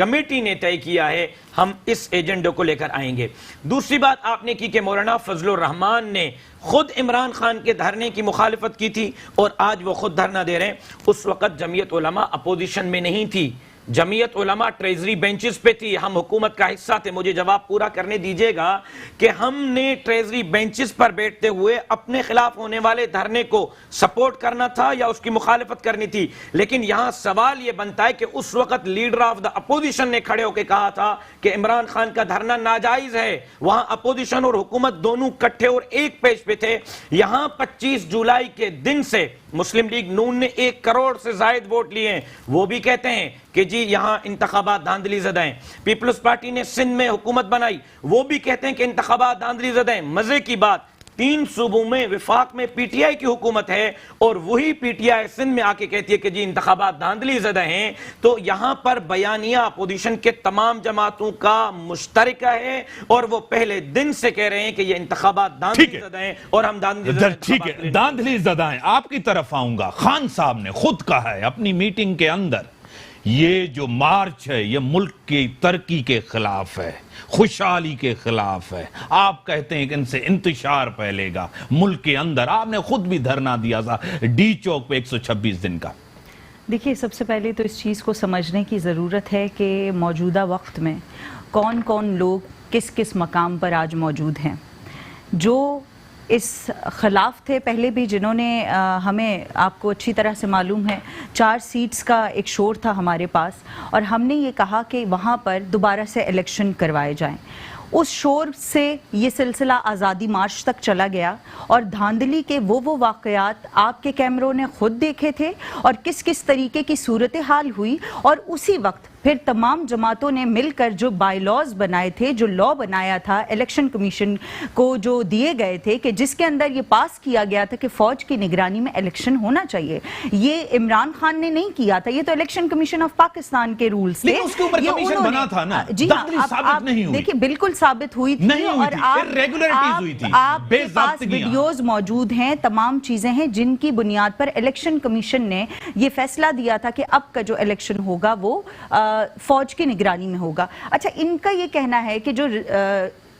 Committee نے طے کیا ہے ہم اس ایجنڈے کو لے کر آئیں گے. دوسری بات آپ نے کی کہ مولانا فضل الرحمان نے خود عمران خان کے دھرنے کی مخالفت کی تھی اور آج وہ خود دھرنا دے رہے ہیں. اس وقت جمعیت علماء اپوزیشن میں نہیں تھی, جمعیت علماء ٹریزری بینچز پہ تھی, ہم حکومت کا حصہ تھے. مجھے جواب پورا کرنے دیجئے گا کہ ہم نے ٹریزری بینچز پر بیٹھتے ہوئے اپنے خلاف ہونے والے دھرنے کو سپورٹ کرنا تھا یا اس کی مخالفت کرنی تھی. لیکن یہاں سوال یہ بنتا ہے کہ اس وقت لیڈر آف دا اپوزیشن نے کھڑے ہو کے کہا تھا کہ عمران خان کا دھرنا ناجائز ہے. وہاں اپوزیشن اور حکومت دونوں کٹھے اور ایک پیج پہ تھے. یہاں 25 جولائی کے دن سے مسلم لیگ نون نے 1 کروڑ سے زائد ووٹ لیے ہیں. وہ بھی کہتے ہیں کہ جی یہاں انتخابات دھاندلی زدہ ہیں. پیپلز پارٹی نے سندھ میں حکومت بنائی, وہ بھی کہتے ہیں کہ انتخابات دھاندلی زدہ ہیں. مزے کی بات 3 صوبوں میں وفاق میں پی ٹی آئی کی حکومت ہے اور وہی پی ٹی آئی سندھ میں آ کے کہتی ہے کہ جی انتخابات دھاندلی زدہ ہیں. تو یہاں پر بیانیہ اپوزیشن کے تمام جماعتوں کا مشترکہ ہے اور وہ پہلے دن سے کہہ رہے ہیں کہ یہ انتخابات دھاندلی زدہ ہیں اور ہم دھاندلی زدہ ٹھیک ہے, دھاندلی زدہ ہیں. آپ کی طرف آؤں گا. خان صاحب نے خود کہا ہے اپنی میٹنگ کے اندر یہ جو مارچ ہے یہ ملک کی ترقی کے خلاف ہے, خوشحالی کے خلاف ہے. آپ کہتے ہیں کہ ان سے انتشار پھیلے گا ملک کے اندر. آپ نے خود بھی دھرنا دیا تھا ڈی چوک پہ 126 دن کا. دیکھیے, سب سے پہلے تو اس چیز کو سمجھنے کی ضرورت ہے کہ موجودہ وقت میں کون کون لوگ کس کس مقام پر آج موجود ہیں. جو اس خلاف تھے پہلے بھی, جنہوں نے ہمیں, آپ کو اچھی طرح سے معلوم ہے, 4 سیٹس کا ایک شور تھا ہمارے پاس اور ہم نے یہ کہا کہ وہاں پر دوبارہ سے الیکشن کروائے جائیں. اس شور سے یہ سلسلہ آزادی مارچ تک چلا گیا اور دھاندلی کے وہ واقعات آپ کے کیمروں نے خود دیکھے تھے اور کس کس طریقے کی صورتحال ہوئی. اور اسی وقت پھر تمام جماعتوں نے مل کر جو بائی لاز بنائے تھے, جو لا بنایا تھا الیکشن کمیشن کو جو دیے گئے تھے, کہ جس کے اندر یہ پاس کیا گیا تھا کہ فوج کی نگرانی میں الیکشن ہونا چاہیے. یہ عمران خان نے نہیں کیا تھا, یہ تو الیکشن کمیشن آف پاکستان کے رولز تھے. اس کے اوپر کمیشن بنا تھا نا, دھاندلی ثابت نہیں ہوئی. دیکھیں بالکل ثابت ہوئی تھی اور آپ کے پاس ویڈیوز موجود ہیں, تمام چیزیں ہیں جن کی بنیاد پر الیکشن کمیشن نے یہ فیصلہ دیا تھا کہ اب کا جو الیکشن ہوگا وہ فوج کی نگرانی میں ہوگا. اچھا, ان کا یہ کہنا ہے کہ جو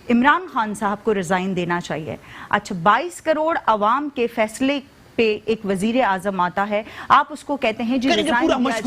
عمران خان صاحب کو ریزائن دینا چاہیے. اچھا, 22 کروڑ عوام کے فیصلے پہ ایک وزیر اعظم آتا ہے, آپ اس کو کہتے ہیں جی ریزائن دیا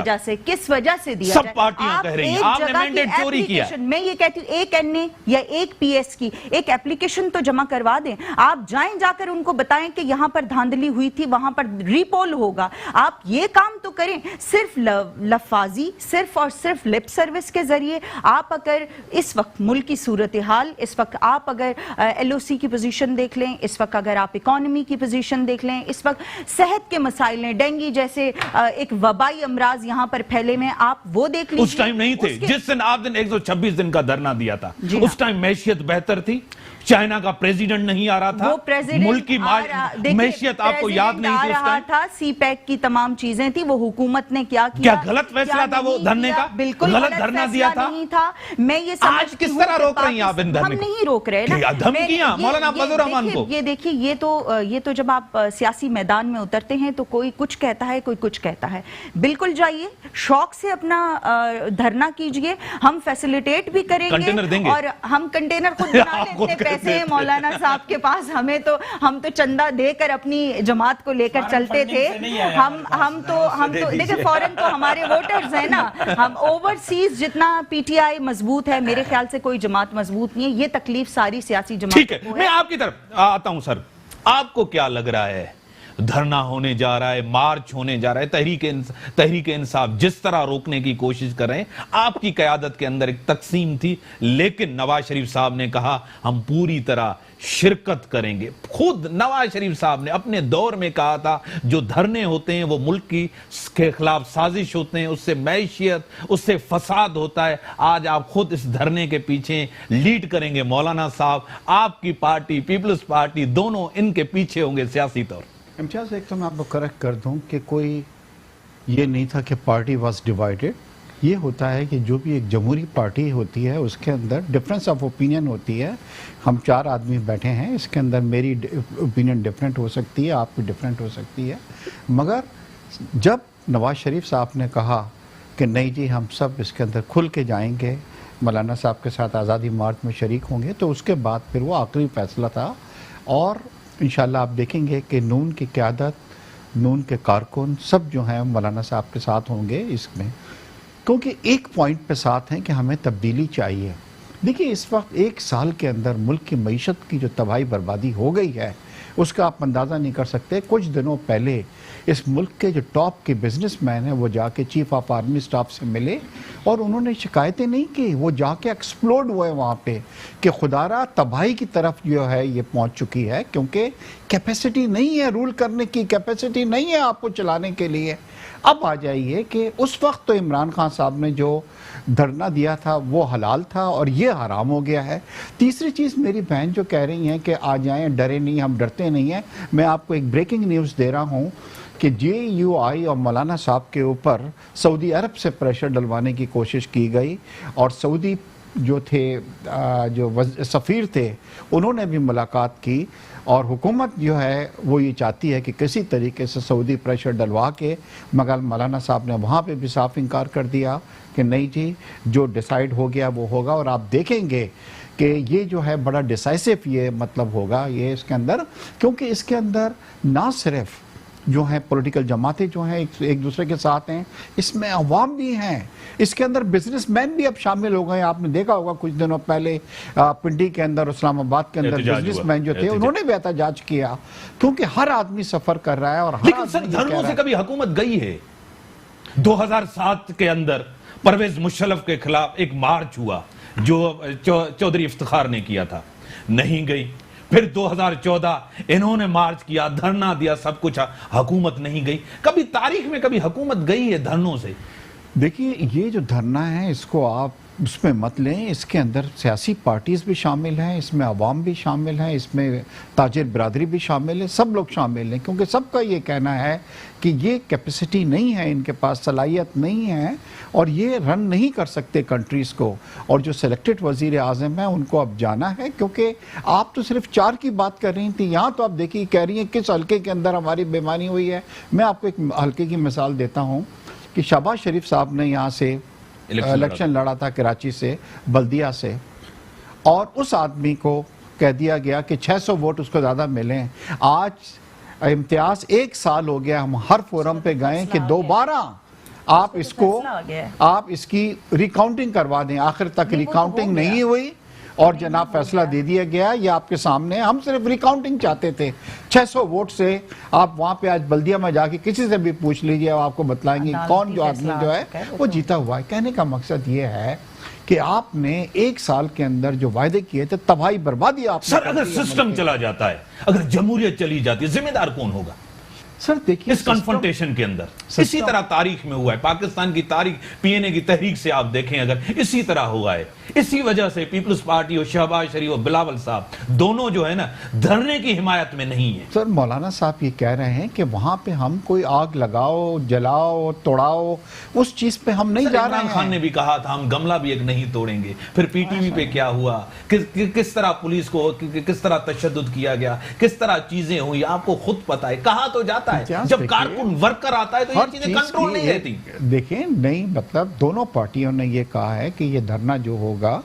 جائے. کس وجہ سے دیا جائے؟ سب پارٹیاں کہہ رہی ہیں آپ نے مینڈیٹ چوری کیا. میں یہ کہتی ہوں ایک این اے یا ایک پی ایس کی ایک اپلیکیشن تو جمع کروا دیں. آپ جائیں, جا کر ان کو بتائیں کہ یہاں پر دھاندلی ہوئی تھی, وہاں پر ری پول ہوگا. آپ یہ کام تو کریں. صرف لفاظی, صرف اور صرف لپ سروس کے ذریعے آپ اگر اس وقت ملک کی صورتحال, اس وقت آپ اگر ایل او سی کی پوزیشن دیکھ لیں, اس وقت اگر آپ اکانومی کی پوزیشن دیکھ لیں, اس وقت صحت کے مسائل ہیں, ڈینگی جیسے ایک وبائی امراض یہاں پر پھیلے میں, آپ وہ دیکھ لیجئے. اس ٹائم نہیں تھے جس دن آپ نے 126 دن کا دھرنا دیا تھا, اس ٹائم معیشت بہتر تھی, چائنا کا پریزیڈنٹ نہیں آ رہا تھا, ملک کی معیشت آپ کو یاد نہیں تھی اس ٹائم تھا, سی پیک کی تمام چیزیں تھی, وہ حکومت نے کیا غلط فیصلہ تھا وہ دھرنے کا؟ بالکل غلط دھرنا دیا تھا. میں یہ آج کس طرح روک رہی ہیں آپ ان دھرنے کو؟ ہم نہیں روک رہے نا, دھمکیاں مولانا فضل الرحمان کو. یہ دیکھیے, یہ تو جب آپ سیاسی میدان میں اترتے ہیں تو کوئی کچھ کہتا ہے, کوئی کچھ کہتا ہے. بالکل جائیے, شوق سے اپنا دھرنا کیجئے, ہم فیسیلیٹیٹ بھی کریں گے اور ہم کنٹینر خود بنا لیں. اتنے پیسے ہیں مولانا صاحب کے پاس, ہم تو چندہ دے کر اپنی جماعت کو لے کر چلتے تھے. ہم تو دیکھیں فورن تو ہمارے ووٹرز ہیں نا. ہم اوورسیز جتنا پی ٹی آئی مضبوط ہے, میرے خیال سے کوئی جماعت مضبوط نہیں ہے. یہ تکلیف ساری سیاسی جماعت. ٹھیک ہے, میں آپ کی طرف آتا ہوں. سر, آپ کو کیا لگ رہا ہے؟ دھرنا ہونے جا رہا ہے, مارچ ہونے جا رہا ہے, تحریک انصاف جس طرح روکنے کی کوشش کر رہے ہیں, آپ کی قیادت کے اندر ایک تقسیم تھی, لیکن نواز شریف صاحب نے کہا ہم پوری طرح شرکت کریں گے. خود نواز شریف صاحب نے اپنے دور میں کہا تھا جو دھرنے ہوتے ہیں وہ ملک کی کے خلاف سازش ہوتے ہیں, اس سے معیشت, اس سے فساد ہوتا ہے. آج آپ خود اس دھرنے کے پیچھے لیڈ کریں گے. مولانا صاحب, آپ کی پارٹی پیپلز پارٹی دونوں ان کے پیچھے ہوں گے سیاسی طور. امتیاز, ایک تو میں آپ کو کریکٹ کر دوں کہ کوئی یہ نہیں تھا کہ پارٹی واز ڈیوائیڈڈ. یہ ہوتا ہے کہ جو بھی ایک جمہوری پارٹی ہوتی ہے اس کے اندر ڈفرینس آف اوپینین ہوتی ہے. ہم 4 آدمی بیٹھے ہیں, اس کے اندر میری اوپینین ڈفرینٹ ہو سکتی ہے, آپ کی ڈفرینٹ ہو سکتی ہے, مگر جب نواز شریف صاحب نے کہا کہ نہیں جی ہم سب اس کے اندر کھل کے جائیں گے، مولانا صاحب کے ساتھ آزادی مارچ میں شریک ہوں گے، تو اس کے بعد پھر وہ آخری فیصلہ تھا. اور انشاءاللہ آپ دیکھیں گے کہ نون کی قیادت، نون کے کارکن سب جو ہیں مولانا صاحب کے ساتھ ہوں گے اس میں، کیونکہ ایک پوائنٹ پہ ساتھ ہیں کہ ہمیں تبدیلی چاہیے. دیکھیے اس وقت 1 سال کے اندر ملک کی معیشت کی جو تباہی بربادی ہو گئی ہے اس کا آپ اندازہ نہیں کر سکتے. کچھ دنوں پہلے اس ملک کے جو ٹاپ کے بزنس مین ہیں وہ جا کے چیف آف آرمی سٹاف سے ملے اور انہوں نے شکایتیں نہیں کی، وہ جا کے ایکسپلوڈ ہوئے وہاں پہ کہ خدا را تباہی کی طرف جو ہے یہ پہنچ چکی ہے، کیونکہ کیپیسٹی نہیں ہے رول کرنے کی، کیپیسٹی نہیں ہے آپ کو چلانے کے لیے. اب آ جائیے کہ اس وقت تو عمران خان صاحب نے جو دھرنا دیا تھا وہ حلال تھا اور یہ حرام ہو گیا ہے. تیسری چیز میری بہن جو کہہ رہی ہیں کہ آ جائیں ڈرے نہیں، ہم ڈرتے نہیں ہیں، میں آپ کو ایک بریکنگ نیوز دے رہا ہوں کہ JUI اور مولانا صاحب کے اوپر سعودی عرب سے پریشر ڈلوانے کی کوشش کی گئی اور سعودی جو تھے جو سفیر تھے انہوں نے بھی ملاقات کی اور حکومت جو ہے وہ یہ چاہتی ہے کہ کسی طریقے سے سعودی پریشر ڈلوا کے، مگر مولانا صاحب نے وہاں پہ بھی صاف انکار کر دیا کہ نہیں جی جو ڈیسائیڈ ہو گیا وہ ہوگا. اور آپ دیکھیں گے کہ یہ جو ہے بڑا ڈیسائسو یہ مطلب ہوگا یہ اس کے اندر، کیونکہ اس کے اندر نہ صرف جو ہیں پولیٹیکل جماعتیں جو ہیں ایک دوسرے کے ساتھ ہیں، اس میں عوام بھی ہیں، اس کے اندر بزنس مین بھی اب شامل ہو گئے. آپ نے دیکھا ہوگا کچھ دنوں پہلے پنڈی کے اندر، اسلام آباد کے اندر بزنس مین جو تھے انہوں نے بھی احتجاج کیا، کیونکہ ہر آدمی سفر کر رہا ہے. اور لیکن سر دھرنوں سے کبھی حکومت گئی ہے؟ 2007 کے اندر پرویز مشرف کے خلاف ایک مارچ ہوا جو چودھری افتخار نے کیا تھا، نہیں گئی. پھر 2014 انہوں نے مارچ کیا، دھرنا دیا، سب کچھ، حکومت نہیں گئی. کبھی تاریخ میں کبھی حکومت گئی ہے دھرنوں سے؟ دیکھیے یہ جو دھرنا ہے اس کو آپ اس میں مت لیں، اس کے اندر سیاسی پارٹیز بھی شامل ہیں، اس میں عوام بھی شامل ہیں، اس میں تاجر برادری بھی شامل ہے، سب لوگ شامل ہیں، کیونکہ سب کا یہ کہنا ہے کہ یہ کیپیسٹی نہیں ہے، ان کے پاس صلاحیت نہیں ہے اور یہ رن نہیں کر سکتے کنٹریز کو. اور جو سلیکٹڈ وزیر اعظم ہیں ان کو اب جانا ہے، کیونکہ آپ تو صرف 4 کی بات کر رہی تھی، یہاں تو آپ دیکھیے کہہ رہی ہیں کس حلقے کے اندر ہماری بےمانی ہوئی ہے. میں آپ کو ایک حلقے کی مثال دیتا ہوں کہ شہباز شریف صاحب نے یہاں سے الیکشن لڑا تھا کراچی سے، بلدیہ سے، اور اس آدمی کو کہہ دیا گیا کہ 600 ووٹ اس کو زیادہ ملیں. آج امتیاز 1 سال ہو گیا، ہم ہر فورم پہ گئے کہ دوبارہ آپ اس کی ریکاؤنٹنگ کروا دیں. آخر تک ریکاؤنٹنگ نہیں ہوئی اور جناب فیصلہ دے دیا گیا. یہ آپ کے سامنے، ہم صرف ریکاؤنٹنگ چاہتے تھے. 600 ووٹ سے آپ وہاں پہ آج بلدیہ میں جا کے کسی سے بھی پوچھ لیجئے، آپ کو بتلائیں گے کون جو آدمی جو ہے وہ جیتا ہوا ہے. کہنے کا مقصد یہ ہے کہ آپ نے 1 سال کے اندر جو وعدے کیے تھے تباہی بربادی آپ نے. سر اگر سسٹم چلا جاتا ہے، اگر جمہوریت چلی جاتی ہے، ذمہ دار کون ہوگا سر؟ دیکھیے اس کنفرنٹیشن کے اندر اسی طرح تاریخ میں ہوا ہے، پاکستان کی تاریخ PNA کی تحریک سے آپ دیکھیں اگر اسی طرح ہوا ہے. اسی وجہ سے پیپلز پارٹی اور شہباز شریف اور بلاول صاحب دونوں جو ہے نا دھرنے کی حمایت میں نہیں ہیں. سر مولانا صاحب یہ کہہ رہے ہیں کہ وہاں پہ ہم کوئی آگ لگاؤ، جلاؤ، توڑاؤ، اس چیز پہ ہم نہیں جا رہے ہیں. عمران خان نے بھی کہا تھا ہم گملہ بھی ایک نہیں توڑیں گے. پھر PTV پہ کیا ہوا، کس طرح پولیس کو کس طرح تشدد کیا گیا، کس طرح چیزیں ہوئی، آپ کو خود پتا ہے. کہا تو جاتا ہے جب کارکن ورکر آتا ہے تو یہ چیزیں کنٹرول نہیں رہتی. دیکھیں نہیں، مطلب دونوں پارٹیوں نے یہ کہا ہے کہ یہ دھرنا جو ہوگا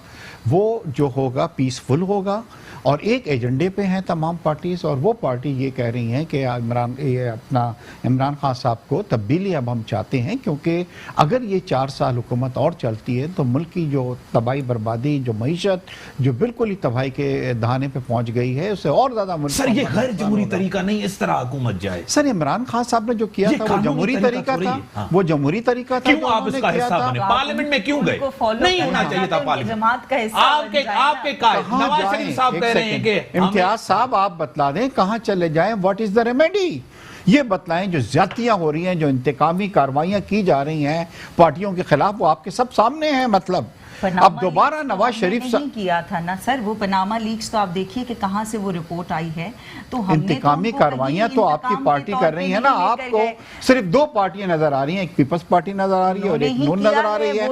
وہ جو ہوگا پیسفل ہوگا اور ایک ایجنڈے پہ ہیں تمام پارٹیز. اور وہ پارٹی یہ کہہ رہی ہیں کہ عمران خان صاحب کو تبدیلی اب ہم چاہتے ہیں، کیونکہ اگر یہ 4 سال حکومت اور چلتی ہے تو ملک کی جو تباہی بربادی، جو معیشت جو بالکل ہی تباہی کے دہانے پہ پہنچ گئی ہے، اسے اور زیادہ ملک. سر یہ غیر جمہوری طریقہ نہیں اس طرح حکومت جائے. سر عمران خان صاحب نے جو کیا تھا وہ جمہوری طریقہ تھا، وہ جمہوری طریقہ تھا. کیوں آپ اس کا حصہ بنے؟ پارلیمنٹ میں کیوں گئے؟ نہیں ہونا چاہیے تھا پارلیمنٹ. آپ کے قائد نواز شریف صاحب کہہ رہے ہیں کہ امتیاز صاحب آپ بتلا دیں کہاں چلے جائیں، واٹ از دا ریمیڈی؟ یہ بتلائیں جو زیادتیاں ہو رہی ہیں، جو انتقامی کارروائیاں کی جا رہی ہیں پارٹیوں کے خلاف، وہ آپ کے سب سامنے ہیں. مطلب اب دوبارہ نواز شریف نہیں کیا تھا نا سر وہ پاناما لیکس، تو آپ دیکھیے کہ کہاں سے وہ رپورٹ آئی ہے. تو انتقامی کارروائیاں تو آپ کی پارٹی کر رہی ہے نا. آپ کو صرف 2 پارٹیاں نظر آ رہی ہیں، ایک پیپلز پارٹی نظر آ رہی ہے اور ایک نون نظر آ رہی ہے.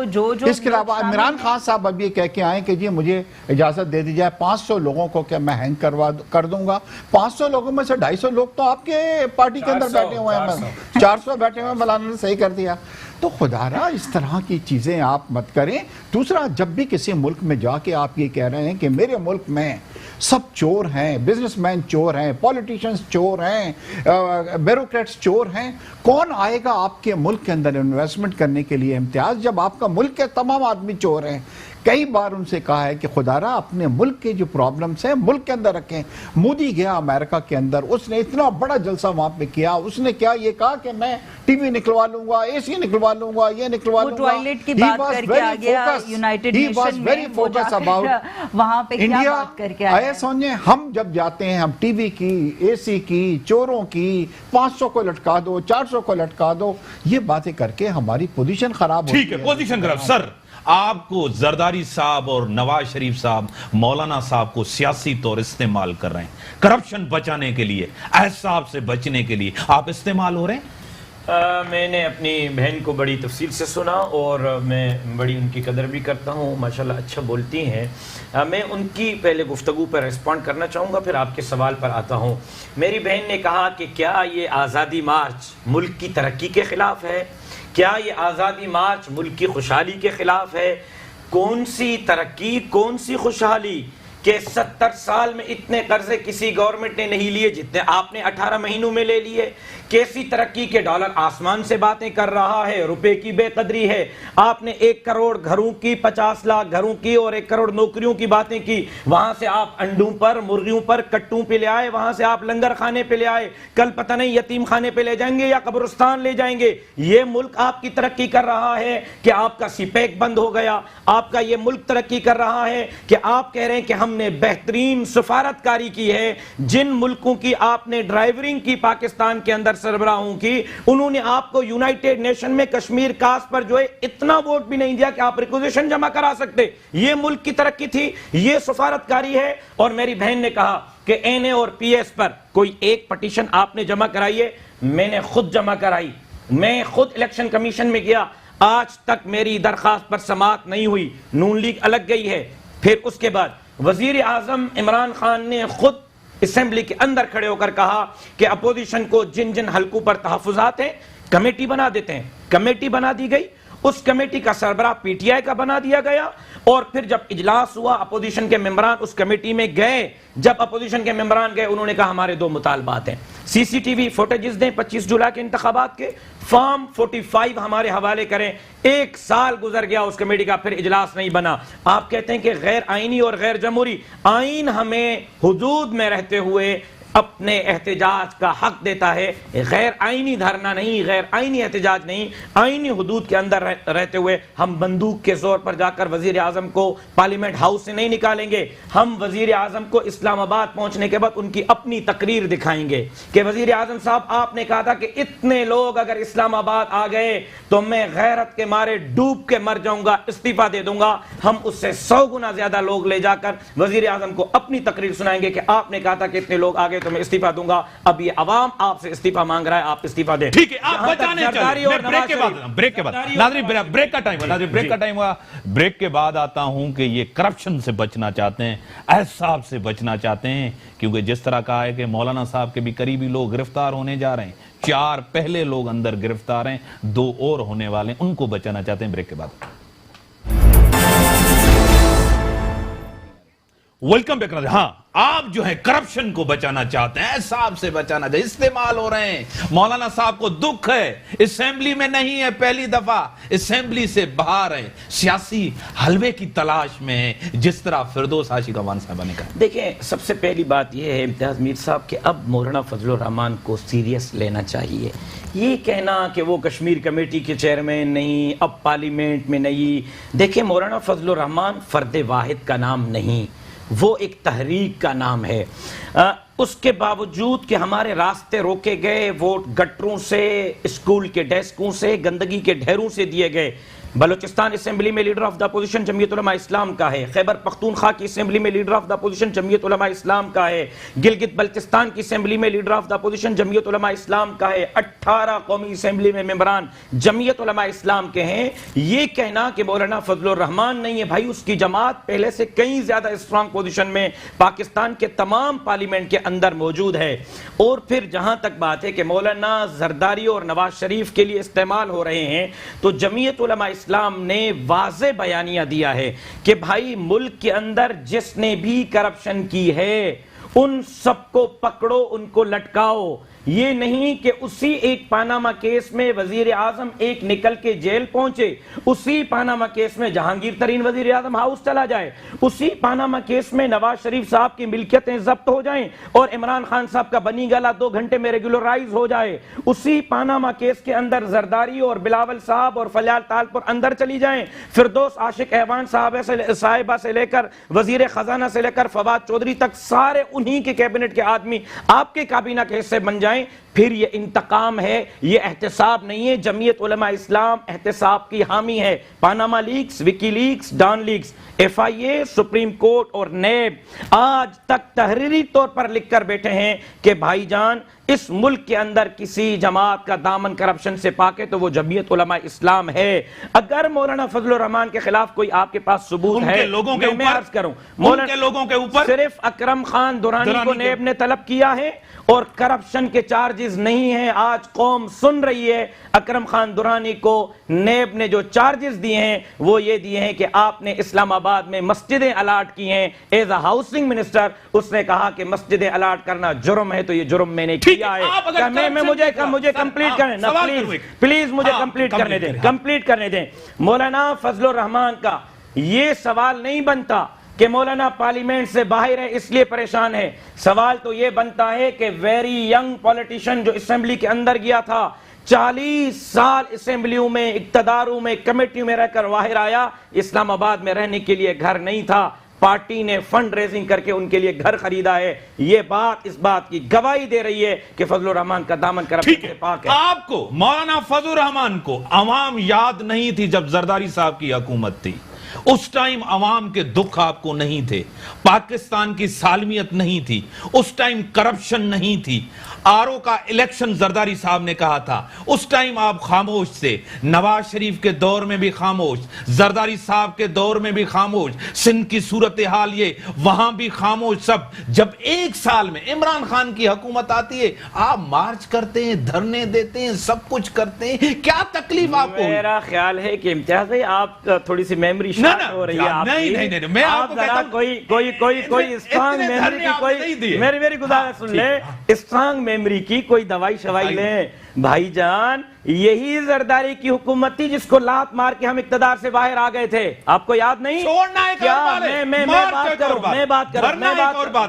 اس کے علاوہ عمران خان صاحب اب یہ کہہ کے آئے کہ جی مجھے اجازت دے دی جائے 500 لوگوں کو کہ میں ہینگ کر دوں گا. 500 لوگوں میں سے 250 لوگ تو آپ کے پارٹی کے اندر بیٹھے ہوئے ہیں. 400 بیٹھے ہوئے ہیں، مولانا نے صحیح کر دیا. تو خدا را اس طرح کی چیزیں آپ مت کریں. دوسرا, جب بھی کسی ملک میں جا کے آپ یہ کہہ رہے ہیں کہ میرے ملک میں سب چور ہیں, بزنس مین چور ہیں, پولیٹیشنز چور ہیں, بیوروکریٹس چور ہیں, کون آئے گا آپ کے ملک کے اندر انویسٹمنٹ کرنے کے لیے امتیاز جب آپ کا ملک کے تمام آدمی چور ہیں؟ کئی بار ان سے کہا ہے کہ خدا را اپنے ملک کے جو پرابلمز ہیں ملک کے اندر رکھیں. مودی گیا امریکہ کے اندر, اس نے اتنا بڑا جلسہ وہاں پہ کیا, اس نے کیا یہ کہا کہ میں ٹی وی نکلوا لوں گا, اے سی نکلوا لوں گا, یہ نکلوا لوں گا. وہ ٹوائلٹ کی بات کر کے آ گیا یونائٹڈ نیشن میں, وہ جا کر وہاں پہ کیا بات کر کے آیا. سمجھیں, ہم جب جاتے ہیں ہم ٹی وی کی, اے سی کی, چوروں کی, 500 کو لٹکا دو, 400 کو لٹکا دو, یہ باتیں کر کے ہماری پوزیشن خراب ہوتی ہے. ٹھیک ہے, پوزیشن خراب. سر, آپ کو زرداری صاحب اور نواز شریف صاحب مولانا صاحب کو سیاسی طور استعمال کر رہے ہیں, کرپشن بچانے کے لیے, احساب سے بچنے کے لیے آپ استعمال ہو رہے ہیں. میں نے اپنی بہن کو بڑی تفصیل سے سنا اور میں بڑی ان کی قدر بھی کرتا ہوں, ماشاءاللہ اچھا بولتی ہیں. میں ان کی پہلے گفتگو پر ریسپونڈ کرنا چاہوں گا, پھر آپ کے سوال پر آتا ہوں. میری بہن نے کہا کہ کیا یہ آزادی مارچ ملک کی ترقی کے خلاف ہے؟ کیا یہ آزادی مارچ ملک کی خوشحالی کے خلاف ہے؟ کون سی ترقی, کون سی خوشحالی کہ 70 سال میں اتنے قرضے کسی گورنمنٹ نے نہیں لیے جتنے آپ نے 18 مہینوں میں لے لیے. کیسی ترقی کے ڈالر آسمان سے باتیں کر رہا ہے, روپے کی بے قدری ہے. آپ نے 1 کروڑ گھروں کی, 50 لاکھ گھروں کی اور 1 کروڑ نوکریوں کی باتیں کی. وہاں سے آپ انڈوں پر, مرغیوں پر, کٹوں پہ لے آئے, وہاں سے آپ لنگر خانے پہ لے آئے, کل پتہ نہیں یتیم خانے پہ لے جائیں گے یا قبرستان لے جائیں گے. یہ ملک آپ کی ترقی کر رہا ہے کہ آپ کا سی پیک بند ہو گیا؟ آپ کا یہ ملک ترقی کر رہا ہے کہ آپ کہہ رہے ہیں کہ ہم نے بہترین سفارتکاری کی ہے؟ جن ملکوں کی آپ نے ڈرائیورنگ کی پاکستان کے اندر سربراہوں کی, انہوں نے آپ کو یونائٹڈ نیشن میں کشمیر کاس پر جو ہے اتنا ووٹ بھی نہیں دیا کہ آپ ریکوزیشن جمع کرا سکتے. یہ ملک کی ترقی تھی, یہ سفارتکاری ہے. اور میری بہن نے کہا کہ این اے اور پی ایس پر کوئی ایک پٹیشن آپ نے جمع کرائی ہے. میں نے خود جمع کرائی, میں خود الیکشن کمیشن میں گیا, آج تک میری درخواست پر سماعت نہیں ہوئی. نون لیگ الگ گئی ہے. پھر اس کے بعد وزیر اعظم عمران خان نے خود اسمبلی کے اندر کھڑے ہو کر کہا کہ اپوزیشن کو جن جن حلقوں پر تحفظات ہیں کمیٹی بنا دیتے ہیں. کمیٹی بنا دی گئی, اس کمیٹی کا سربراہ پی ٹی آئی کا بنا دیا گیا. اور پھر جب اجلاس ہوا, اپوزیشن کے ممبران اس کمیٹی میں گئے. جب اپوزیشن کے ممبران گئے, انہوں نے کہا ہمارے 2 مطالبات ہیں, سی سی ٹی وی فوٹیجز دیں 25 جولائی کے انتخابات کے, فارم 45 ہمارے حوالے کریں. 1 سال گزر گیا اس کمیٹی کا, پھر اجلاس نہیں بنا. آپ کہتے ہیں کہ غیر آئینی اور غیر جمہوری. آئین ہمیں حدود میں رہتے ہوئے اپنے احتجاج کا حق دیتا ہے, غیر آئینی دھرنا نہیں, غیر آئینی احتجاج نہیں. آئینی حدود کے اندر رہتے ہوئے ہم بندوق کے زور پر جا کر وزیر اعظم کو پارلیمنٹ ہاؤس سے نہیں نکالیں گے. ہم وزیر اعظم کو اسلام آباد پہنچنے کے بعد ان کی اپنی تقریر دکھائیں گے کہ وزیر اعظم صاحب آپ نے کہا تھا کہ اتنے لوگ اگر اسلام آباد آ گئے تو میں غیرت کے مارے ڈوب کے مر جاؤں گا, استعفیٰ دے دوں گا. ہم اس سے 100 گنا زیادہ لوگ لے جا کر وزیر اعظم کو اپنی تقریر سنائیں گے کہ آپ نے کہا تھا کہ اتنے لوگ آ گئے تو میں استعفیٰ دوں گا. اب یہ عوام آپ سے استعفیٰ مانگ رہا ہے, آپ استعفیٰ دیں. ٹھیک ہے, آپ بچانے چلیں, میں بریک کے بعد ناظرین بریک کا ٹائم ہوا. بریک کے بعد آتا ہوں کہ یہ کرپشن سے بچنا چاہتے ہیں, احساب سے بچنا چاہتے ہیں, کیونکہ جس طرح کہا ہے کہ مولانا صاحب کے بھی قریبی لوگ گرفتار ہونے جا رہے ہیں, 4 پہلے لوگ اندر گرفتار ہیں, 2 اور ہونے والے ہیں, ان کو بچانا چاہتے ہیں. بریک کے بعد ویلکم بیک. ہاں, آپ جو ہیں کرپشن کو بچانا چاہتے ہیں, احساب سے بچانا چاہتے ہیں, استعمال ہو رہے ہیں. مولانا صاحب کو دکھ ہے, اسمبلی میں نہیں ہے, پہلی دفعہ اسمبلی سے باہر ہیں, سیاسی حلوے کی تلاش میں ہیں, جس طرح فردوس عاشق امان صاحبہ نے کہا. دیکھیں, سب سے پہلی بات یہ ہے امتیاز میر صاحب کہ اب مولانا فضل الرحمان کو سیریس لینا چاہیے. یہ کہنا کہ وہ کشمیر کمیٹی کے چیئرمین نہیں, اب پارلیمنٹ میں نہیں. دیکھیں, مولانا فضل الرحمان فرد واحد کا نام نہیں, وہ ایک تحریک کا نام ہے. اس کے باوجود کہ ہمارے راستے روکے گئے, ووٹ گٹروں سے, اسکول کے ڈیسکوں سے, گندگی کے ڈھیروں سے دیے گئے, بلوچستان اسمبلی میں لیڈر آف دا اپوزیشن جمعیت علماء اسلام کا ہے, خیبر پختونخوا کی اسمبلی میں لیڈر آف دا اپوزیشن جمعیت علماء اسلام کا ہے, گلگت بلتستان کی اسمبلی میں لیڈر آف دا اپوزیشن جمعیت علماء اسلام کا ہے, 18 قومی اسمبلی میں ممبران جمعیت علماء اسلام کے ہیں. یہ کہنا کہ مولانا فضل الرحمان نہیں ہے, بھائی اس کی جماعت پہلے سے کئی زیادہ اسٹرانگ پوزیشن میں پاکستان کے تمام پارلیمنٹ کے اندر موجود ہے. اور پھر جہاں تک بات ہے کہ مولانا زرداری اور نواز شریف کے لیے استعمال ہو رہے ہیں, تو جمعیت علماء اسلام نے واضح بیانیہ دیا ہے کہ بھائی ملک کے اندر جس نے بھی کرپشن کی ہے ان سب کو پکڑو, ان کو لٹکاؤ. یہ نہیں کہ اسی ایک پاناما کیس میں وزیر اعظم ایک نکل کے جیل پہنچے, اسی پاناما کیس میں جہانگیر ترین وزیر اعظم ہاؤس چلا جائے, اسی پاناما کیس میں نواز شریف صاحب کی ملکیتیں ضبط ہو جائیں اور عمران خان صاحب کا بنی گلا 2 گھنٹے میں ریگولرائز ہو جائے, اسی پاناما کیس کے اندر زرداری اور بلاول صاحب اور فلیال طالپور اندر چلی جائیں, فردوس عاشق ایوان صاحبہ سے لے کر وزیر خزانہ سے لے کر فواد چودھری تک سارے انہی کے کیبنٹ کے آدمی آپ کے کابینہ کے حصے بن جائیں, پھر یہ انتقام ہے, یہ احتساب نہیں ہے. جمعیت علماء اسلام احتساب کی حامی ہے. پاناما لیکس, وکی لیکس, ڈان لیکس, ایف آئی اے, سپریم کورٹ اور نیب آج تک تحریری طور پر لکھ کر بیٹھے ہیں کہ بھائی جان اس ملک کے اندر کسی جماعت کا دامن کرپشن سے پاکے تو وہ جمعیت علماء اسلام ہے. اگر مولانا فضل الرحمان کے خلاف کوئی آپ کے پاس ثبوت ہے, میں عرض کروں, مولانا صرف اکرم خان درانی کو نیب نے طلب کیا ہے اور کرپشن کے چارجز نہیں ہیں. آج قوم سن رہی ہے, اکرم خان درانی کو نیب نے جو چارجز دیے ہیں وہ یہ دیے ہیں کہ آپ نے اسلام آباد میں مسجدیں الاٹ کی ہیں ایز اے ہاؤسنگ منسٹر. اس نے کہا کہ مسجدیں الاٹ کرنا جرم ہے, تو یہ جرم میں نے کیا ہے. مجھے کمپلیٹ کرنے نا, پلیز مجھے کمپلیٹ کرنے دیں. مولانا فضل الرحمان کا یہ سوال نہیں بنتا کہ مولانا پارلیمنٹ سے باہر ہے اس لیے پریشان ہے. سوال تو یہ بنتا ہے کہ ویری ینگ پولیٹیشن جو اسمبلی کے اندر گیا تھا, 40 سال اسمبلیوں میں, اقتداروں میں, کمیٹیوں میں رہ کر باہر آیا, اسلام آباد میں رہنے کے لیے گھر نہیں تھا, پارٹی نے فنڈ ریزنگ کر کے ان کے لیے گھر خریدا ہے. یہ بات اس بات کی گواہی دے رہی ہے کہ فضل الرحمان کا دامن کرپشن سے پاک ہے. آپ کو مولانا فضل الرحمان کو عوام یاد نہیں تھی جب زرداری صاحب کی حکومت تھی, اس ٹائم عوام کے دکھ آپ کو نہیں تھے, پاکستان کی سالمیت نہیں تھی, اس ٹائم کرپشن نہیں تھی, آرو کا الیکشن زرداری صاحب نے کہا تھا, اس ٹائم آپ خاموش تھے. نواز شریف کے دور میں بھی خاموش, زرداری صاحب کے دور میں بھی خاموش, سندھ کی صورتحال یہ وہاں بھی خاموش سب. جب 1 سال میں عمران خان کی حکومت آتی ہے آپ مارچ کرتے ہیں, دھرنے دیتے ہیں, سب کچھ کرتے ہیں, کیا تکلیف آپ کو؟ میرا خیال ہے کہ امتیاز بھائی آپ تھوڑی سی میموری ہو رہی ہے آپ کی. میں آپ کو کہتا ہوں کوئی اسٹرانگ میموری کی کوئی میری گزارش سن لے, اسٹرانگ میموری کی کوئی دوائی شوائی لیں. بھائی جان یہی زرداری کی حکومت تھی جس کو لات مار کے ہم اقتدار سے باہر آ گئے تھے, آپ کو یاد نہیں؟ کیا میں بات کروں,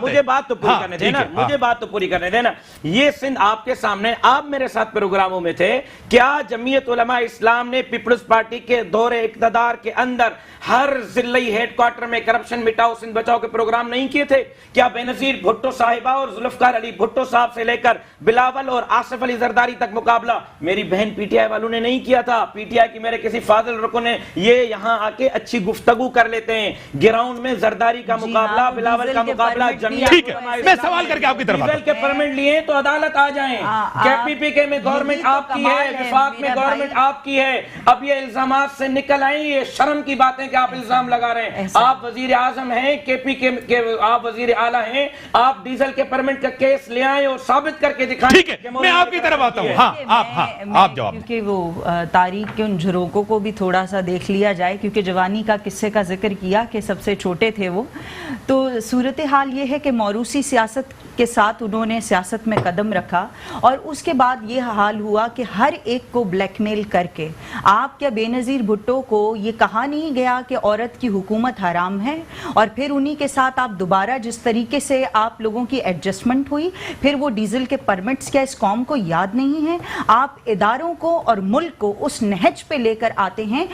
مجھے بات تو پوری کرنے دینا, مجھے بات تو پوری کرنے دینا. یہ سندھ آپ کے سامنے, آپ میرے ساتھ پروگراموں میں تھے, کیا جمعیت علماء اسلام نے پیپلز پارٹی کے دور اقتدار کے اندر ہر ضلعی ہیڈ کوارٹر میں کرپشن مٹاؤ سندھ بچاؤ کے پروگرام نہیں کیے تھے؟ کیا بے نظیر بھٹو صاحبہ اور ذوالفقار علی بھٹو صاحب سے لے کر بلاول اور آصف علی زرداری تک مقابلہ میری بہن پی ٹی آئی والوں نے نہیں کیا تھا؟ پی ٹی آئی کی میرے کسی فاضل رکن نے یہ یہاں آ کے اچھی گفتگو کر لیتے ہیں, گراؤنڈ میں زرداری کا مقابلہ, بلاول کا مقابلہ, ٹھیک ہے میں سوال کر کے آپ کی طرف ڈیزل کے پرمٹ لیے تو عدالت آ جائیں. کے پی پی کے میں گورنمنٹ آپ کی ہے, وفاق میں گورنمنٹ آپ کی ہے, اب یہ الزامات سے نکل آئیں. یہ شرم کی باتیں کہ آپ الزام لگا رہے ہیں. آپ وزیر اعظم ہیں, کے پی کے آپ وزیر اعلیٰ ہیں, آپ ڈیزل کے پرمٹ کا کیس لے آئیں اور ثابت کر کے دکھائیں. ٹھیک ہے میں آپ کی طرف آتا ہوں. آپ جواب. کیونکہ وہ تاریخ کے ان جھروکوں کو بھی تھوڑا سا دیکھ لیا جائے, کیونکہ جوانی کا قصے کا ذکر کیا کہ سب سے چھوٹے تھے وہ, تو صورتحال یہ ہے کہ موروثی سیاست کے ساتھ انہوں نے سیاست میں قدم رکھا اور اس کے بعد یہ حال ہوا کہ ہر ایک کو بلیک میل کر کے, آپ کیا بے نظیر بھٹو کو یہ کہا نہیں گیا کہ عورت کی حکومت حرام ہے, اور پھر انہی کے ساتھ آپ دوبارہ جس طریقے سے آپ لوگوں کی ایڈجسٹمنٹ ہوئی, پھر وہ ڈیزل کے پرمٹس کیا اس قوم کو یاد نہیں ہے ہیں, آپ اداروں کو اور ملک کو اس نہج پہ لے کر آتے ہیں.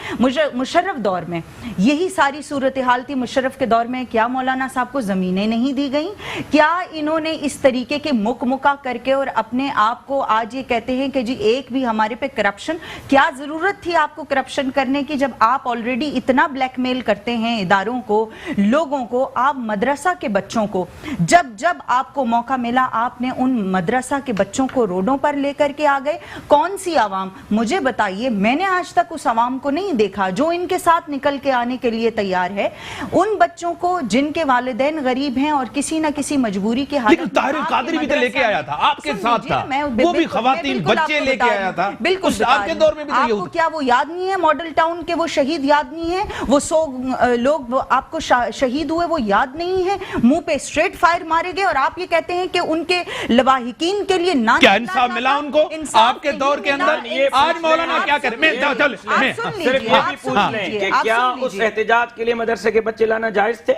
مشرف دور میں یہی ساری صورتحال تھی. مشرف کے دور میں کیا مولانا صاحب کو زمینیں نہیں دی گئیں؟ کیا انہوں نے اس طریقے کے مکہ کر کے اور اپنے آپ کو آج یہ کہتے ہیں کہ جی ایک بھی ہمارے پہ کرپشن, کیا ضرورت تھی آپ کو کرپشن کرنے کی جب آپ آلریڈی اتنا بلیک میل کرتے ہیں اداروں کو, لوگوں کو. آپ مدرسہ کے بچوں کو جب آپ کو موقع ملا آپ نے ان مدرسہ کے بچوں کو روڈوں پر لے کر کے آ گئے. کون سی عوام مجھے بتائیے, میں نے آج تک اس عوام کو نہیں دیکھا جو ان کے ساتھ نکل کے آنے کے لیے تیار ہے. ان بچوں کو جن کے والدین غریب ہیں اور کسی نہ کسی مجبوری کے حالت, لیکن طاہر القادری بھی تو لے کے آیا تھا, آپ کے ساتھ تھا, وہ بھی خواتین بچے لے کے آیا تھا. بالکل آپ کے دور میں بھی آپ کو کیا وہ یاد نہیں ہے ماڈل ٹاؤن کے وہ شہید یاد نہیں ہے؟ وہ 100 لوگ آپ کو شہید ہوئے وہ یاد نہیں ہے؟ منہ پہ اسٹریٹ فائر مارے گئے اور آپ یہ کہتے ہیں کہ ان کے لواحقین کے لیے کیا انصاف ملا ان کو آپ کے دور کے اندر؟ آج مولانا کیا کریں؟ صرف یہ بھی پوچھ لیں کہ کیا اس احتجاج کے لیے مدرسے کے بچے لانا جائز تھے؟